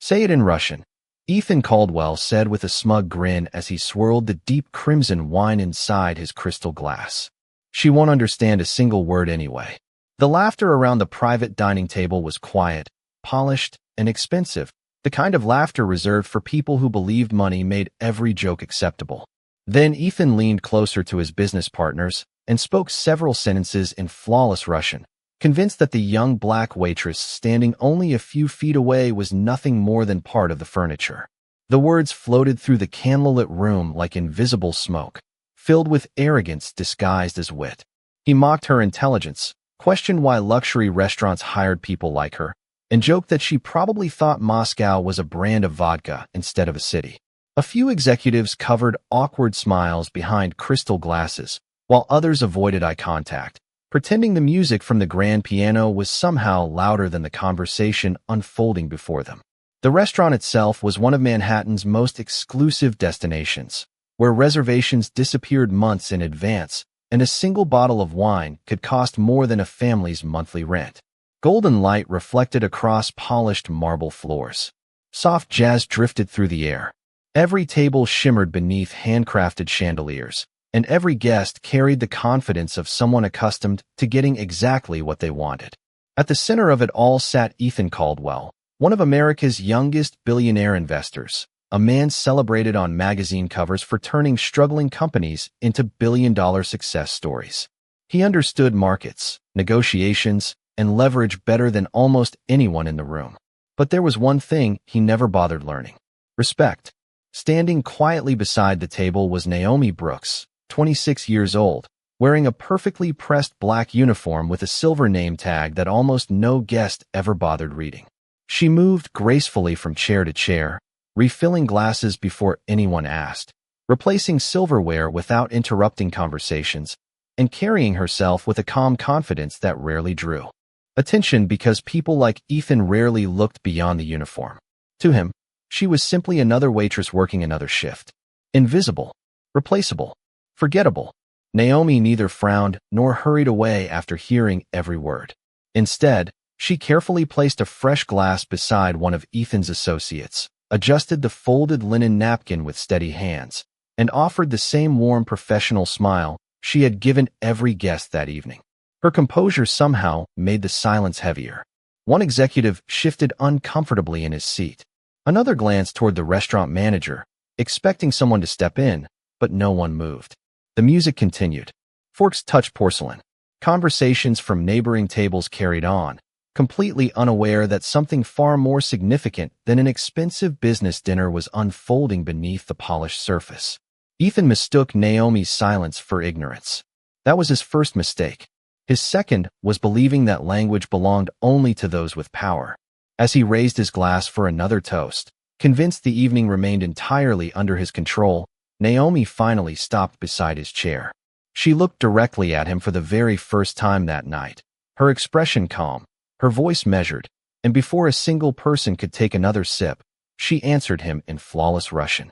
Say it in Russian, Ethan Caldwell said with a smug grin as he swirled the deep crimson wine inside his crystal glass. She won't understand a single word anyway. The laughter around the private dining table was quiet, polished, and expensive, the kind of laughter reserved for people who believed money made every joke acceptable. Then Ethan leaned closer to his business partners and spoke several sentences in flawless Russian, convinced that the young black waitress standing only a few feet away was nothing more than part of the furniture. The words floated through the candlelit room like invisible smoke, filled with arrogance disguised as wit. He mocked her intelligence, questioned why luxury restaurants hired people like her, and joked that she probably thought Moscow was a brand of vodka instead of a city. A few executives covered awkward smiles behind crystal glasses, while others avoided eye contact, pretending the music from the grand piano was somehow louder than the conversation unfolding before them. The restaurant itself was one of Manhattan's most exclusive destinations, where reservations disappeared months in advance, and a single bottle of wine could cost more than a family's monthly rent. Golden light reflected across polished marble floors. Soft jazz drifted through the air. Every table shimmered beneath handcrafted chandeliers, and every guest carried the confidence of someone accustomed to getting exactly what they wanted. At the center of it all sat Ethan Caldwell, one of America's youngest billionaire investors, a man celebrated on magazine covers for turning struggling companies into billion-dollar success stories. He understood markets, negotiations, and leverage better than almost anyone in the room. But there was one thing he never bothered learning: respect. Standing quietly beside the table was Naomi Brooks, 26 years old, wearing a perfectly pressed black uniform with a silver name tag that almost no guest ever bothered reading. She moved gracefully from chair to chair, refilling glasses before anyone asked, replacing silverware without interrupting conversations, and carrying herself with a calm confidence that rarely drew attention because people like Ethan rarely looked beyond the uniform. To him, she was simply another waitress working another shift. Invisible, replaceable, forgettable. Naomi neither frowned nor hurried away after hearing every word. Instead, she carefully placed a fresh glass beside one of Ethan's associates, adjusted the folded linen napkin with steady hands, and offered the same warm professional smile she had given every guest that evening. Her composure somehow made the silence heavier. One executive shifted uncomfortably in his seat. Another glanced toward the restaurant manager, expecting someone to step in, but no one moved. The music continued. Forks touched porcelain. Conversations from neighboring tables carried on, completely unaware that something far more significant than an expensive business dinner was unfolding beneath the polished surface. Ethan mistook Naomi's silence for ignorance. That was his first mistake. His second was believing that language belonged only to those with power. As he raised his glass for another toast, convinced the evening remained entirely under his control, Naomi finally stopped beside his chair. She looked directly at him for the very first time that night, her expression calm, her voice measured, and before a single person could take another sip, she answered him in flawless Russian.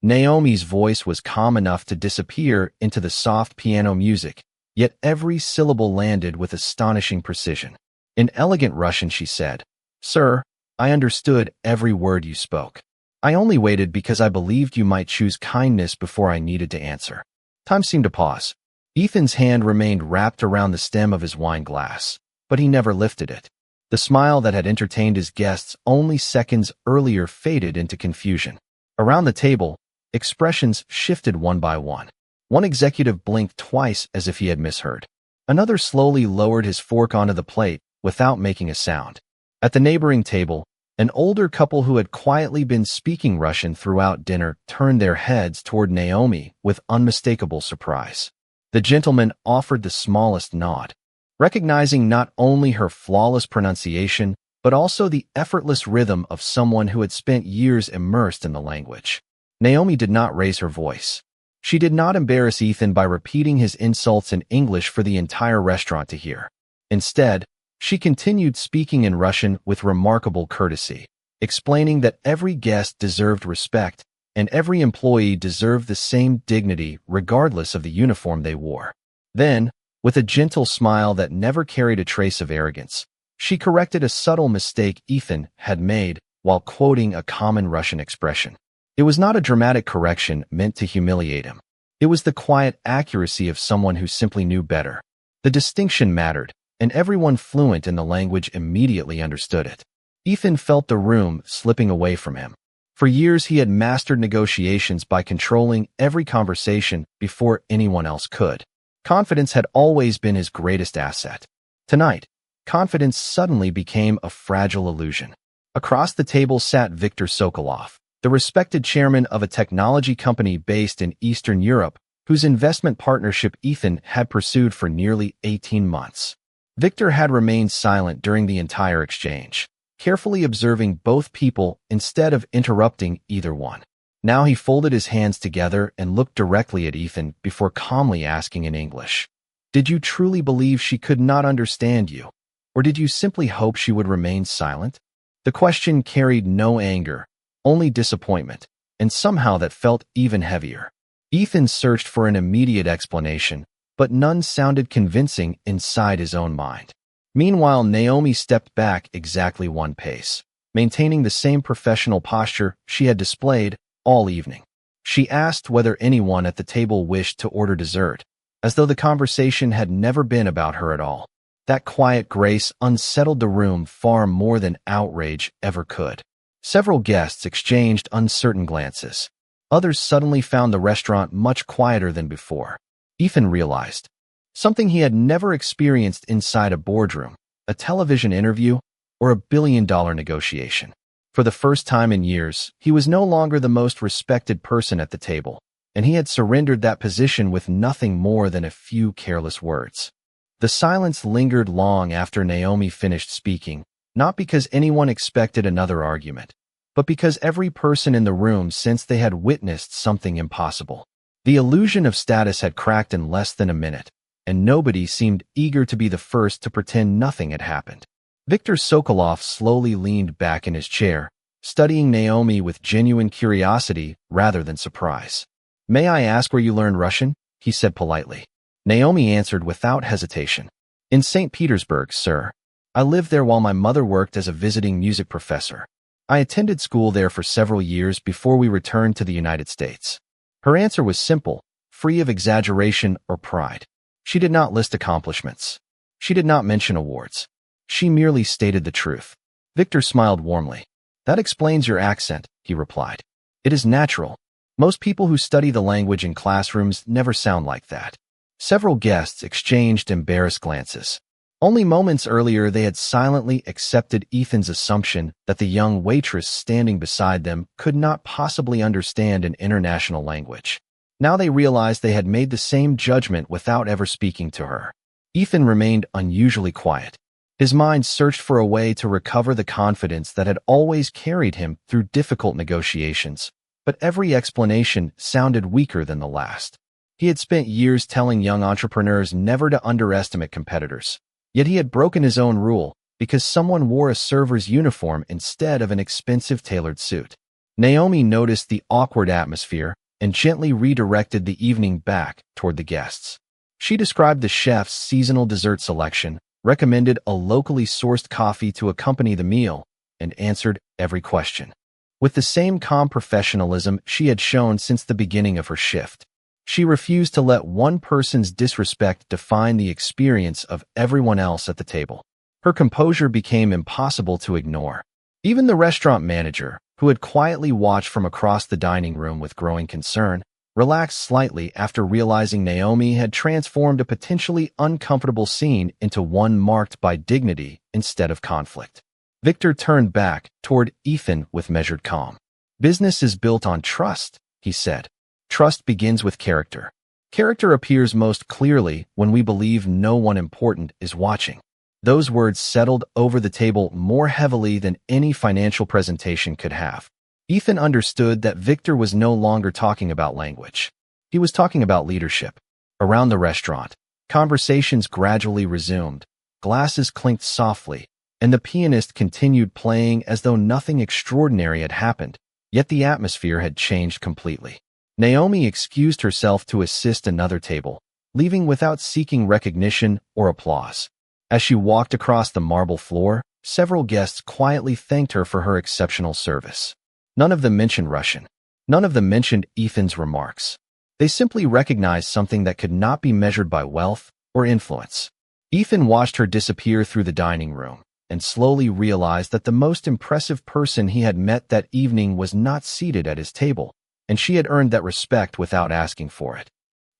Naomi's voice was calm enough to disappear into the soft piano music, yet every syllable landed with astonishing precision. In elegant Russian she said, "Sir, I understood every word you spoke. I only waited because I believed you might choose kindness before I needed to answer." Time seemed to pause. Ethan's hand remained wrapped around the stem of his wine glass, but he never lifted it. The smile that had entertained his guests only seconds earlier faded into confusion. Around the table, expressions shifted one by one. One executive blinked twice as if he had misheard. Another slowly lowered his fork onto the plate without making a sound. At the neighboring table, an older couple who had quietly been speaking Russian throughout dinner turned their heads toward Naomi with unmistakable surprise. The gentleman offered the smallest nod, recognizing not only her flawless pronunciation, but also the effortless rhythm of someone who had spent years immersed in the language. Naomi did not raise her voice. She did not embarrass Ethan by repeating his insults in English for the entire restaurant to hear. Instead, she continued speaking in Russian with remarkable courtesy, explaining that every guest deserved respect and every employee deserved the same dignity regardless of the uniform they wore. Then, with a gentle smile that never carried a trace of arrogance, she corrected a subtle mistake Ethan had made while quoting a common Russian expression. It was not a dramatic correction meant to humiliate him. It was the quiet accuracy of someone who simply knew better. The distinction mattered, and everyone fluent in the language immediately understood it. Ethan felt the room slipping away from him. For years, he had mastered negotiations by controlling every conversation before anyone else could. Confidence had always been his greatest asset. Tonight, confidence suddenly became a fragile illusion. Across the table sat Viktor Sokolov, the respected chairman of a technology company based in Eastern Europe, whose investment partnership Ethan had pursued for nearly 18 months. Viktor had remained silent during the entire exchange, carefully observing both people instead of interrupting either one. Now he folded his hands together and looked directly at Ethan before calmly asking in English, "Did you truly believe she could not understand you? Or did you simply hope she would remain silent?" The question carried no anger, only disappointment, and somehow that felt even heavier. Ethan searched for an immediate explanation, but none sounded convincing inside his own mind. Meanwhile, Naomi stepped back exactly one pace, maintaining the same professional posture she had displayed all evening. She asked whether anyone at the table wished to order dessert, as though the conversation had never been about her at all. That quiet grace unsettled the room far more than outrage ever could. Several guests exchanged uncertain glances. Others suddenly found the restaurant much quieter than before. Ethan realized something he had never experienced inside a boardroom, a television interview, or a billion-dollar negotiation. For the first time in years, he was no longer the most respected person at the table, and he had surrendered that position with nothing more than a few careless words. The silence lingered long after Naomi finished speaking, not because anyone expected another argument, but because every person in the room sensed they had witnessed something impossible. The illusion of status had cracked in less than a minute, and nobody seemed eager to be the first to pretend nothing had happened. Viktor Sokolov slowly leaned back in his chair, studying Naomi with genuine curiosity rather than surprise. "May I ask where you learned Russian?" he said politely. Naomi answered without hesitation. "In St. Petersburg, sir. I lived there while my mother worked as a visiting music professor. I attended school there for several years before we returned to the United States." Her answer was simple, free of exaggeration or pride. She did not list accomplishments. She did not mention awards. She merely stated the truth. Viktor smiled warmly. "That explains your accent," he replied. "It is natural. Most people who study the language in classrooms never sound like that." Several guests exchanged embarrassed glances. Only moments earlier they had silently accepted Ethan's assumption that the young waitress standing beside them could not possibly understand an international language. Now they realized they had made the same judgment without ever speaking to her. Ethan remained unusually quiet. His mind searched for a way to recover the confidence that had always carried him through difficult negotiations, but every explanation sounded weaker than the last. He had spent years telling young entrepreneurs never to underestimate competitors. Yet he had broken his own rule because someone wore a server's uniform instead of an expensive tailored suit. Naomi noticed the awkward atmosphere and gently redirected the evening back toward the guests. She described the chef's seasonal dessert selection, recommended a locally sourced coffee to accompany the meal, and answered every question. With the same calm professionalism she had shown since the beginning of her shift. She refused to let one person's disrespect define the experience of everyone else at the table. Her composure became impossible to ignore. Even the restaurant manager, who had quietly watched from across the dining room with growing concern, relaxed slightly after realizing Naomi had transformed a potentially uncomfortable scene into one marked by dignity instead of conflict. Viktor turned back toward Ethan with measured calm. "Business is built on trust," he said. "Trust begins with character. Character appears most clearly when we believe no one important is watching." Those words settled over the table more heavily than any financial presentation could have. Ethan understood that Viktor was no longer talking about language. He was talking about leadership. Around the restaurant, conversations gradually resumed, glasses clinked softly, and the pianist continued playing as though nothing extraordinary had happened, yet the atmosphere had changed completely. Naomi excused herself to assist another table, leaving without seeking recognition or applause. As she walked across the marble floor, Several guests quietly thanked her for her exceptional service. None of them mentioned Russian. None of them mentioned Ethan's remarks. They simply recognized something that could not be measured by wealth or influence. Ethan watched her disappear through the dining room and slowly realized that the most impressive person he had met that evening was not seated at his table, and she had earned that respect without asking for it.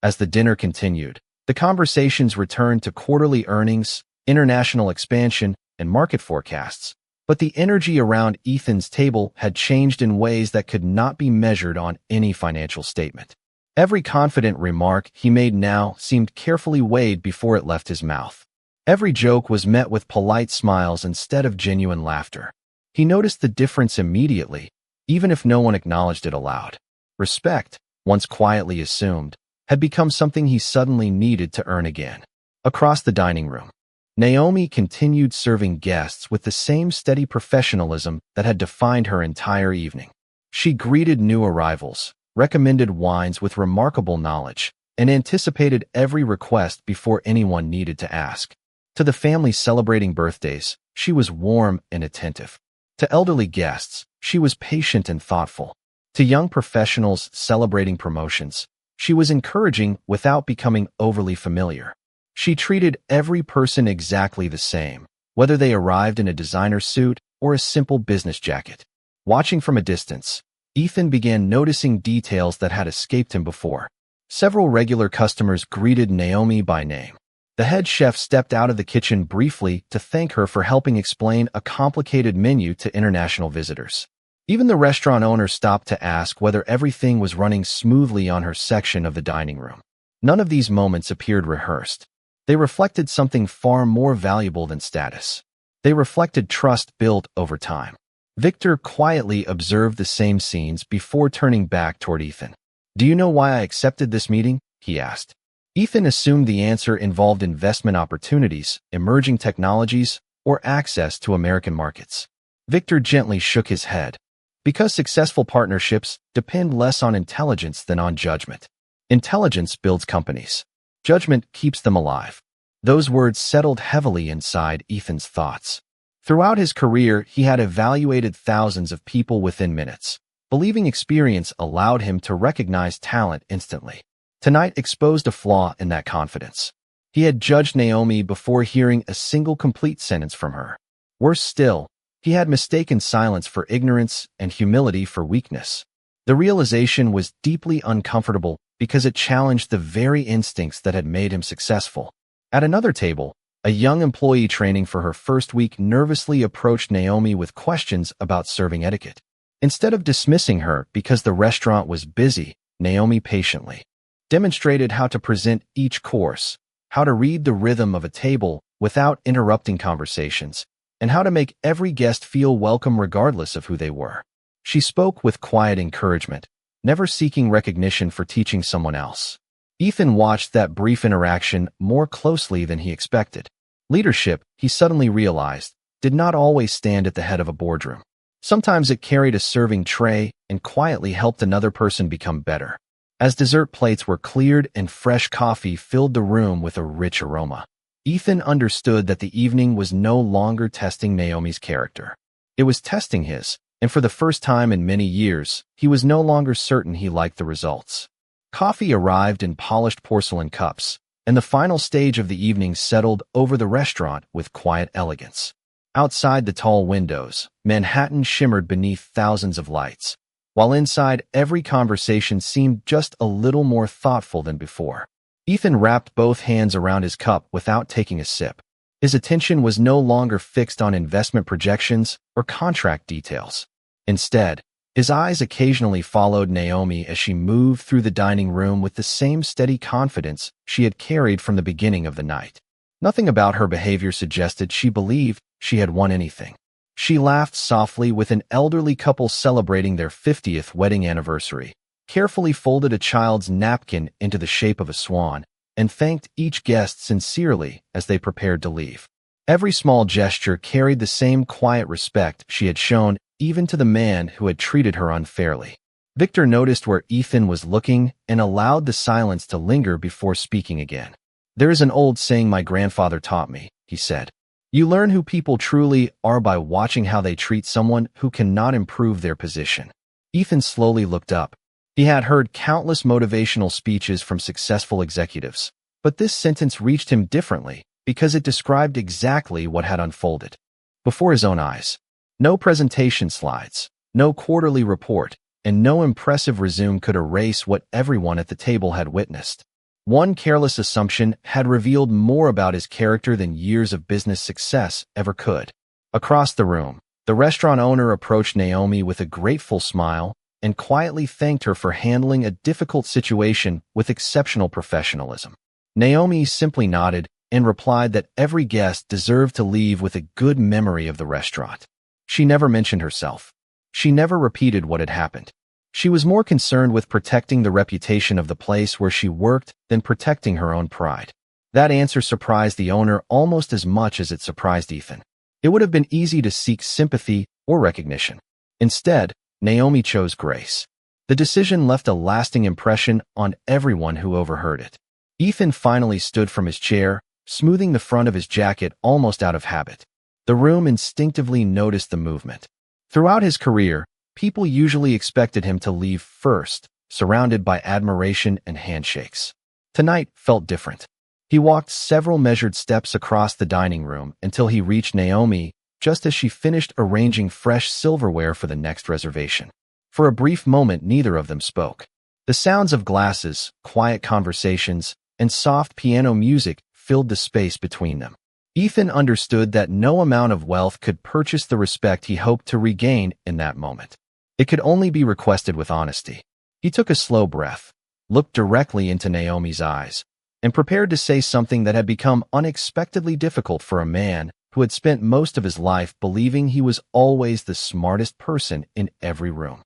As the dinner continued, the conversations returned to quarterly earnings, international expansion, and market forecasts, but the energy around Ethan's table had changed in ways that could not be measured on any financial statement. Every confident remark he made now seemed carefully weighed before it left his mouth. Every joke was met with polite smiles instead of genuine laughter. He noticed the difference immediately, even if no one acknowledged it aloud. Respect, once quietly assumed, had become something he suddenly needed to earn again. Across the dining room, Naomi continued serving guests with the same steady professionalism that had defined her entire evening. She greeted new arrivals, recommended wines with remarkable knowledge, and anticipated every request before anyone needed to ask. To the family celebrating birthdays, she was warm and attentive. To elderly guests, she was patient and thoughtful. To young professionals celebrating promotions, she was encouraging without becoming overly familiar. She treated every person exactly the same, whether they arrived in a designer suit or a simple business jacket. Watching from a distance, Ethan began noticing details that had escaped him before. Several regular customers greeted Naomi by name. The head chef stepped out of the kitchen briefly to thank her for helping explain a complicated menu to international visitors. Even the restaurant owner stopped to ask whether everything was running smoothly on her section of the dining room. None of these moments appeared rehearsed. They reflected something far more valuable than status. They reflected trust built over time. Victor quietly observed the same scenes before turning back toward Ethan. "Do you know why I accepted this meeting?" he asked. Ethan assumed the answer involved investment opportunities, emerging technologies, or access to American markets. Victor gently shook his head. Because successful partnerships depend less on intelligence than on judgment. Intelligence builds companies. Judgment keeps them alive. Those words settled heavily inside Ethan's thoughts. Throughout his career, he had evaluated thousands of people within minutes, believing experience allowed him to recognize talent instantly. Tonight exposed a flaw in that confidence. He had judged Naomi before hearing a single complete sentence from her. Worse still, he had mistaken silence for ignorance and humility for weakness. The realization was deeply uncomfortable because it challenged the very instincts that had made him successful. At another table, a young employee training for her first week nervously approached Naomi with questions about serving etiquette. Instead of dismissing her because the restaurant was busy, Naomi patiently demonstrated how to present each course, how to read the rhythm of a table without interrupting conversations, and how to make every guest feel welcome regardless of who they were. She spoke with quiet encouragement, never seeking recognition for teaching someone else. Ethan watched that brief interaction more closely than he expected. Leadership, he suddenly realized, did not always stand at the head of a boardroom. Sometimes it carried a serving tray and quietly helped another person become better. As dessert plates were cleared and fresh coffee filled the room with a rich aroma, Ethan understood that the evening was no longer testing Naomi's character. It was testing his, and for the first time in many years, he was no longer certain he liked the results. Coffee arrived in polished porcelain cups, and the final stage of the evening settled over the restaurant with quiet elegance. Outside the tall windows, Manhattan shimmered beneath thousands of lights, while inside every conversation seemed just a little more thoughtful than before. Ethan wrapped both hands around his cup without taking a sip. His attention was no longer fixed on investment projections or contract details. Instead, his eyes occasionally followed Naomi as she moved through the dining room with the same steady confidence she had carried from the beginning of the night. Nothing about her behavior suggested she believed she had won anything. She laughed softly with an elderly couple celebrating their 50th wedding anniversary, carefully folded a child's napkin into the shape of a swan, and thanked each guest sincerely as they prepared to leave. Every small gesture carried the same quiet respect she had shown even to the man who had treated her unfairly. Victor noticed where Ethan was looking and allowed the silence to linger before speaking again. "There is an old saying my grandfather taught me," he said. You learn who people truly are by watching how they treat someone who cannot improve their position. Ethan slowly looked up. He had heard countless motivational speeches from successful executives, but this sentence reached him differently because it described exactly what had unfolded before his own eyes. No presentation slides, no quarterly report, and no impressive resume could erase what everyone at the table had witnessed. One careless assumption had revealed more about his character than years of business success ever could. Across the room, the restaurant owner approached Naomi with a grateful smile and quietly thanked her for handling a difficult situation with exceptional professionalism. Naomi simply nodded and replied that every guest deserved to leave with a good memory of the restaurant. She never mentioned herself. She never repeated what had happened. She was more concerned with protecting the reputation of the place where she worked than protecting her own pride. That answer surprised the owner almost as much as it surprised Ethan. It would have been easy to seek sympathy or recognition. Instead, Naomi chose grace. The decision left a lasting impression on everyone who overheard it. Ethan finally stood from his chair, smoothing the front of his jacket almost out of habit. The room instinctively noticed the movement. Throughout his career, people usually expected him to leave first, surrounded by admiration and handshakes. Tonight felt different. He walked several measured steps across the dining room until he reached Naomi just as she finished arranging fresh silverware for the next reservation. For a brief moment, neither of them spoke. The sounds of glasses, quiet conversations, and soft piano music filled the space between them. Ethan understood that no amount of wealth could purchase the respect he hoped to regain in that moment. It could only be requested with honesty. He took a slow breath, looked directly into Naomi's eyes, and prepared to say something that had become unexpectedly difficult for a man who had spent most of his life believing he was always the smartest person in every room.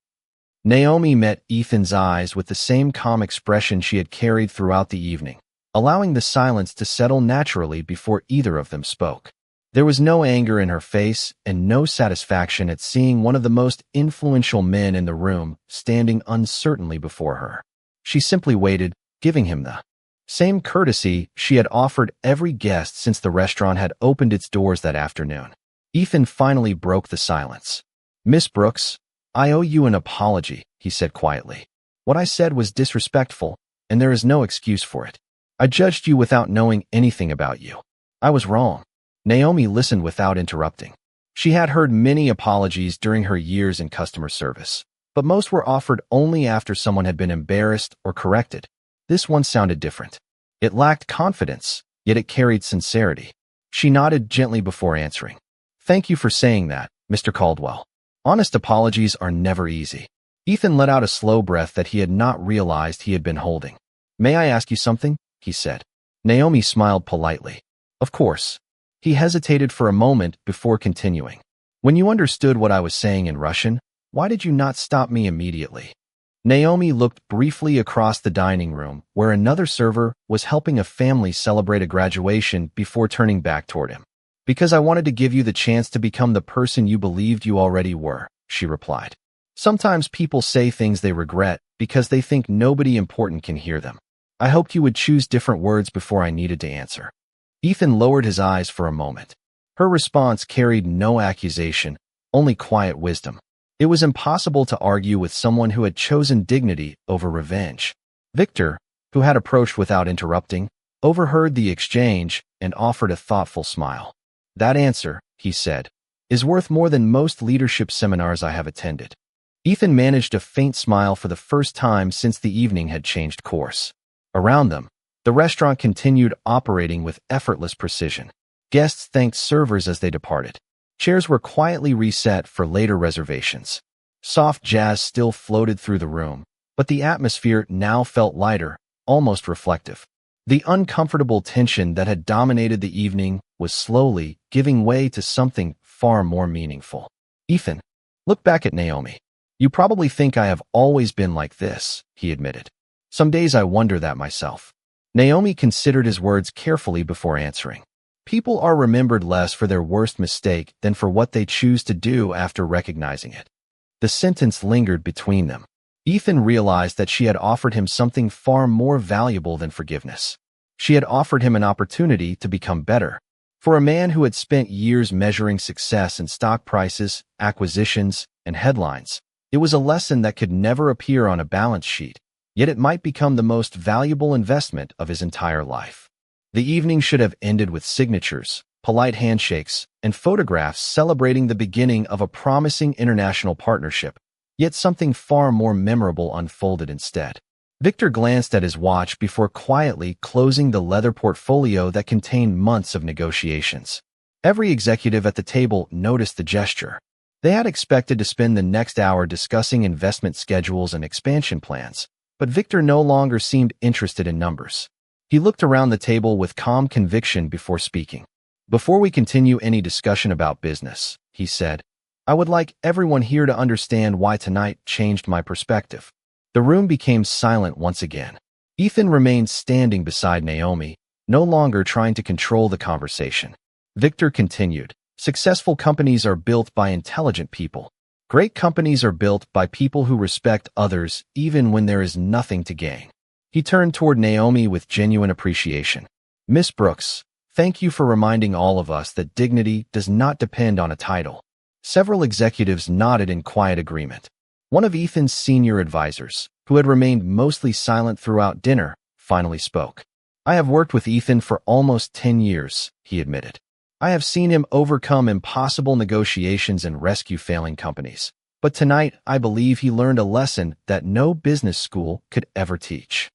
Naomi met Ethan's eyes with the same calm expression she had carried throughout the evening, allowing the silence to settle naturally before either of them spoke. There was no anger in her face and no satisfaction at seeing one of the most influential men in the room standing uncertainly before her. She simply waited, giving him the same courtesy she had offered every guest since the restaurant had opened its doors that afternoon. Ethan finally broke the silence. "Miss Brooks, I owe you an apology," he said quietly. "What I said was disrespectful, and there is no excuse for it. I judged you without knowing anything about you. I was wrong." Naomi listened without interrupting. She had heard many apologies during her years in customer service, but most were offered only after someone had been embarrassed or corrected. This one sounded different. It lacked confidence, yet it carried sincerity. She nodded gently before answering. "Thank you for saying that, Mr. Caldwell. Honest apologies are never easy." Ethan let out a slow breath that he had not realized he had been holding. "May I ask you something?" he said. Naomi smiled politely. "Of course." He hesitated for a moment before continuing. "When you understood what I was saying in Russian, why did you not stop me immediately?" Naomi looked briefly across the dining room, where another server was helping a family celebrate a graduation before turning back toward him. "Because I wanted to give you the chance to become the person you believed you already were," she replied. "Sometimes people say things they regret because they think nobody important can hear them. I hoped you would choose different words before I needed to answer." Ethan lowered his eyes for a moment. Her response carried no accusation, only quiet wisdom. It was impossible to argue with someone who had chosen dignity over revenge. Victor, who had approached without interrupting, overheard the exchange and offered a thoughtful smile. "That answer," he said, "is worth more than most leadership seminars I have attended." Ethan managed a faint smile for the first time since the evening had changed course. Around them, the restaurant continued operating with effortless precision. Guests thanked servers as they departed. Chairs were quietly reset for later reservations. Soft jazz still floated through the room, but the atmosphere now felt lighter, almost reflective. The uncomfortable tension that had dominated the evening was slowly giving way to something far more meaningful. "Ethan, look back at Naomi. You probably think I have always been like this," he admitted. "Some days I wonder that myself." Naomi considered his words carefully before answering. People are remembered less for their worst mistake than for what they choose to do after recognizing it. The sentence lingered between them. Ethan realized that she had offered him something far more valuable than forgiveness. She had offered him an opportunity to become better. For a man who had spent years measuring success in stock prices, acquisitions, and headlines, it was a lesson that could never appear on a balance sheet, yet it might become the most valuable investment of his entire life. The evening should have ended with signatures, polite handshakes, and photographs celebrating the beginning of a promising international partnership, yet something far more memorable unfolded instead. Victor glanced at his watch before quietly closing the leather portfolio that contained months of negotiations. Every executive at the table noticed the gesture. They had expected to spend the next hour discussing investment schedules and expansion plans, but Victor no longer seemed interested in numbers. He looked around the table with calm conviction before speaking. "Before we continue any discussion about business," he said, "I would like everyone here to understand why tonight changed my perspective." The room became silent once again. Ethan remained standing beside Naomi, no longer trying to control the conversation. Victor continued, "Successful companies are built by intelligent people. Great companies are built by people who respect others even when there is nothing to gain." He turned toward Naomi with genuine appreciation. "Miss Brooks, thank you for reminding all of us that dignity does not depend on a title." Several executives nodded in quiet agreement. One of Ethan's senior advisors, who had remained mostly silent throughout dinner, finally spoke. "I have worked with Ethan for almost 10 years, he admitted. "I have seen him overcome impossible negotiations and rescue failing companies. But tonight, I believe he learned a lesson that no business school could ever teach."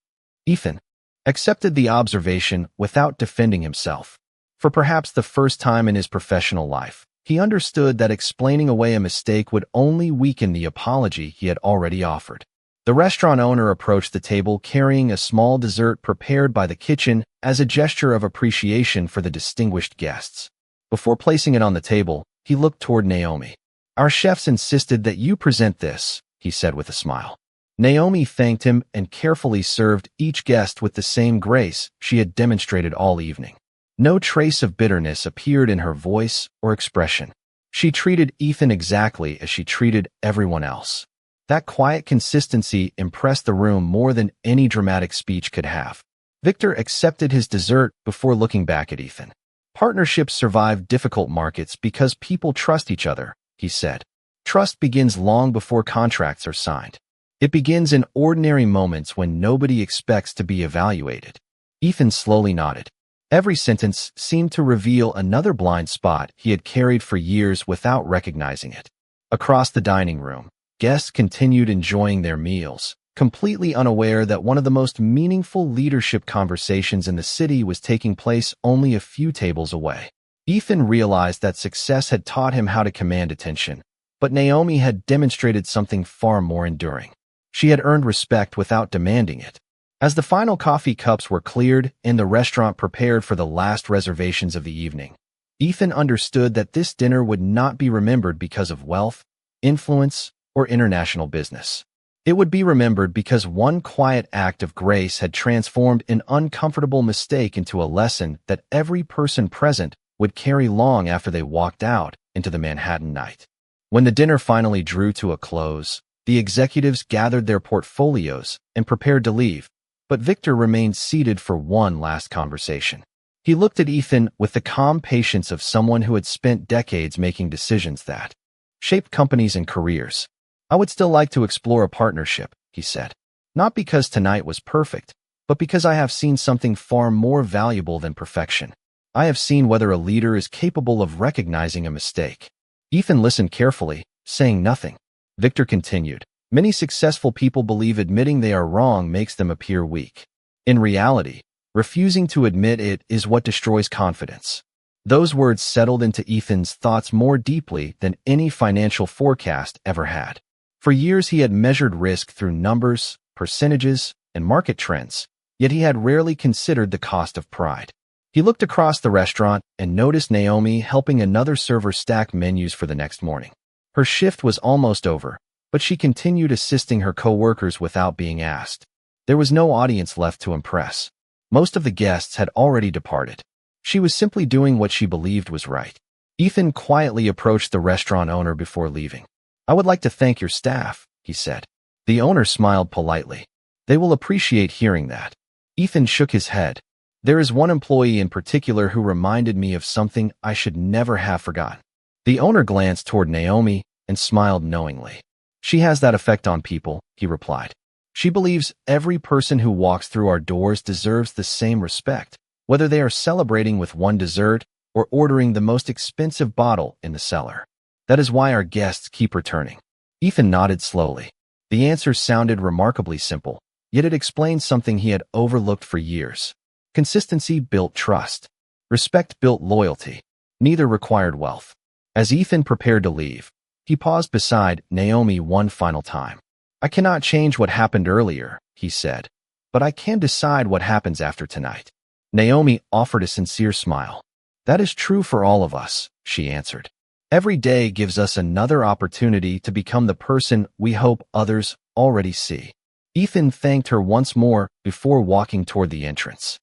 Ethan accepted the observation without defending himself. For perhaps the first time in his professional life, he understood that explaining away a mistake would only weaken the apology he had already offered. The restaurant owner approached the table carrying a small dessert prepared by the kitchen as a gesture of appreciation for the distinguished guests. Before placing it on the table, he looked toward Naomi. "Our chefs insisted that you present this," he said with a smile. Naomi thanked him and carefully served each guest with the same grace she had demonstrated all evening. No trace of bitterness appeared in her voice or expression. She treated Ethan exactly as she treated everyone else. That quiet consistency impressed the room more than any dramatic speech could have. Victor accepted his dessert before looking back at Ethan. "Partnerships survive difficult markets because people trust each other," he said. "Trust begins long before contracts are signed. It begins in ordinary moments when nobody expects to be evaluated." Ethan slowly nodded. Every sentence seemed to reveal another blind spot he had carried for years without recognizing it. Across the dining room, guests continued enjoying their meals, completely unaware that one of the most meaningful leadership conversations in the city was taking place only a few tables away. Ethan realized that success had taught him how to command attention, but Naomi had demonstrated something far more enduring. She had earned respect without demanding it. As the final coffee cups were cleared and the restaurant prepared for the last reservations of the evening, Ethan understood that this dinner would not be remembered because of wealth, influence, or international business. It would be remembered because one quiet act of grace had transformed an uncomfortable mistake into a lesson that every person present would carry long after they walked out into the Manhattan night. When the dinner finally drew to a close, the executives gathered their portfolios and prepared to leave, but Victor remained seated for one last conversation. He looked at Ethan with the calm patience of someone who had spent decades making decisions that shaped companies and careers. "I would still like to explore a partnership," he said. "Not because tonight was perfect, but because I have seen something far more valuable than perfection. I have seen whether a leader is capable of recognizing a mistake." Ethan listened carefully, saying nothing. Victor continued, "Many successful people believe admitting they are wrong makes them appear weak. In reality, refusing to admit it is what destroys confidence." Those words settled into Ethan's thoughts more deeply than any financial forecast ever had. For years he had measured risk through numbers, percentages, and market trends, yet he had rarely considered the cost of pride. He looked across the restaurant and noticed Naomi helping another server stack menus for the next morning. Her shift was almost over, but she continued assisting her co-workers without being asked. There was no audience left to impress. Most of the guests had already departed. She was simply doing what she believed was right. Ethan quietly approached the restaurant owner before leaving. "I would like to thank your staff," he said. The owner smiled politely. "They will appreciate hearing that." Ethan shook his head. There is one employee in particular who reminded me of something I should never have forgotten. The owner glanced toward Naomi and smiled knowingly. She has that effect on people, he replied. She believes every person who walks through our doors deserves the same respect, whether they are celebrating with one dessert or ordering the most expensive bottle in the cellar. That is why our guests keep returning. Ethan nodded slowly. The answer sounded remarkably simple, yet it explained something he had overlooked for years. Consistency built trust. Respect built loyalty. Neither required wealth. As Ethan prepared to leave, he paused beside Naomi one final time. I cannot change what happened earlier, he said, but I can decide what happens after tonight. Naomi offered a sincere smile. That is true for all of us, she answered. Every day gives us another opportunity to become the person we hope others already see. Ethan thanked her once more before walking toward the entrance.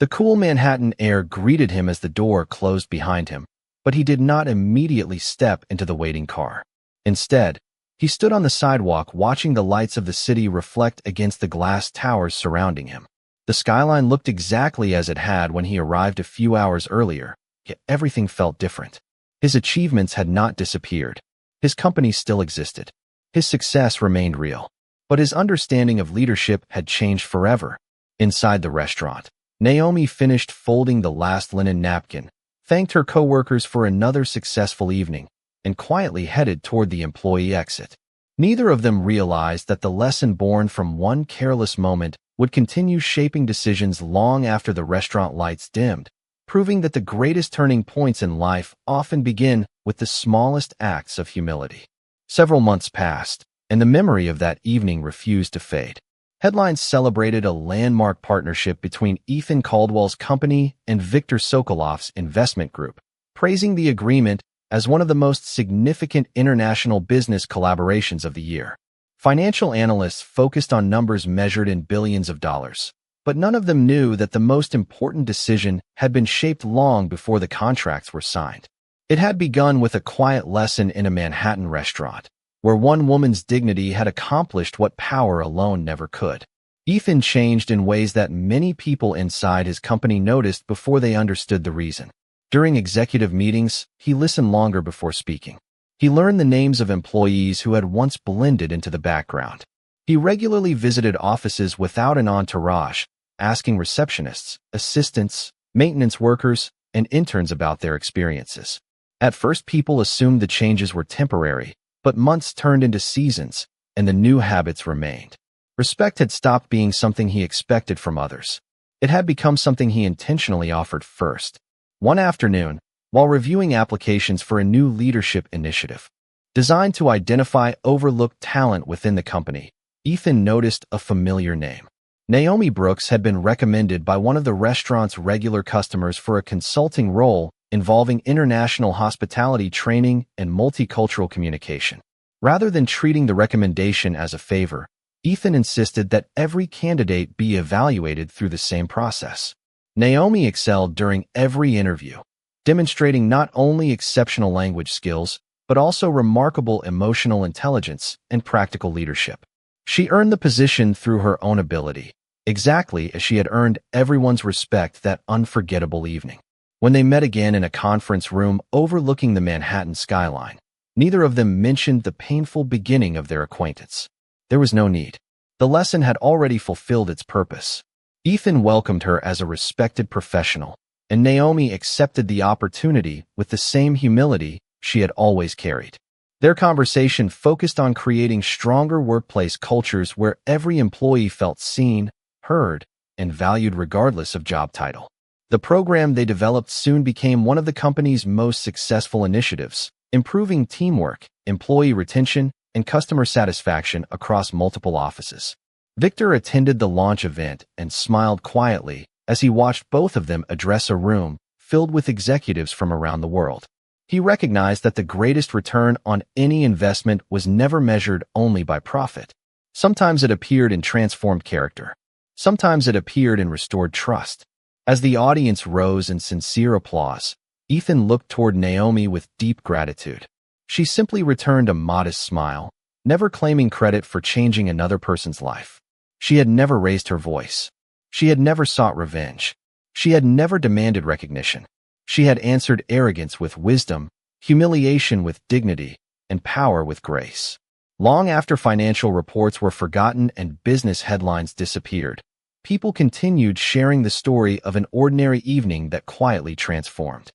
The cool Manhattan air greeted him as the door closed behind him, but he did not immediately step into the waiting car. Instead, he stood on the sidewalk watching the lights of the city reflect against the glass towers surrounding him. The skyline looked exactly as it had when he arrived a few hours earlier, yet everything felt different. His achievements had not disappeared. His company still existed. His success remained real. But his understanding of leadership had changed forever. Inside the restaurant, Naomi finished folding the last linen napkin, thanked her coworkers for another successful evening, and quietly headed toward the employee exit. Neither of them realized that the lesson born from one careless moment would continue shaping decisions long after the restaurant lights dimmed, proving that the greatest turning points in life often begin with the smallest acts of humility. Several months passed, and the memory of that evening refused to fade. Headlines celebrated a landmark partnership between Ethan Caldwell's company and Viktor Sokolov's investment group, praising the agreement as one of the most significant international business collaborations of the year. Financial analysts focused on numbers measured in billions of dollars, but none of them knew that the most important decision had been shaped long before the contracts were signed. It had begun with a quiet lesson in a Manhattan restaurant, where one woman's dignity had accomplished what power alone never could. Ethan changed in ways that many people inside his company noticed before they understood the reason. During executive meetings, he listened longer before speaking. He learned the names of employees who had once blended into the background. He regularly visited offices without an entourage, asking receptionists, assistants, maintenance workers, and interns about their experiences. At first, people assumed the changes were temporary, but months turned into seasons, and the new habits remained. Respect had stopped being something he expected from others. It had become something he intentionally offered first. One afternoon, while reviewing applications for a new leadership initiative designed to identify overlooked talent within the company, Ethan noticed a familiar name. Naomi Brooks had been recommended by one of the restaurant's regular customers for a consulting role involving international hospitality training and multicultural communication. Rather than treating the recommendation as a favor, Ethan insisted that every candidate be evaluated through the same process. Naomi excelled during every interview, demonstrating not only exceptional language skills, but also remarkable emotional intelligence and practical leadership. She earned the position through her own ability, exactly as she had earned everyone's respect that unforgettable evening. When they met again in a conference room overlooking the Manhattan skyline, neither of them mentioned the painful beginning of their acquaintance. There was no need. The lesson had already fulfilled its purpose. Ethan welcomed her as a respected professional, and Naomi accepted the opportunity with the same humility she had always carried. Their conversation focused on creating stronger workplace cultures where every employee felt seen, heard, and valued regardless of job title. The program they developed soon became one of the company's most successful initiatives, improving teamwork, employee retention, and customer satisfaction across multiple offices. Victor attended the launch event and smiled quietly as he watched both of them address a room filled with executives from around the world. He recognized that the greatest return on any investment was never measured only by profit. Sometimes it appeared in transformed character. Sometimes it appeared in restored trust. As the audience rose in sincere applause, Ethan looked toward Naomi with deep gratitude. She simply returned a modest smile, never claiming credit for changing another person's life. She had never raised her voice. She had never sought revenge. She had never demanded recognition. She had answered arrogance with wisdom, humiliation with dignity, and power with grace. Long after financial reports were forgotten and business headlines disappeared, people continued sharing the story of an ordinary evening that quietly transformed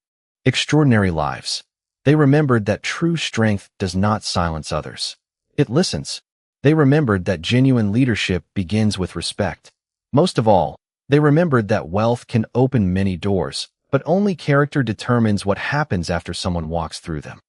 extraordinary lives. They remembered that true strength does not silence others. It listens. They remembered that genuine leadership begins with respect. Most of all, they remembered that wealth can open many doors, but only character determines what happens after someone walks through them.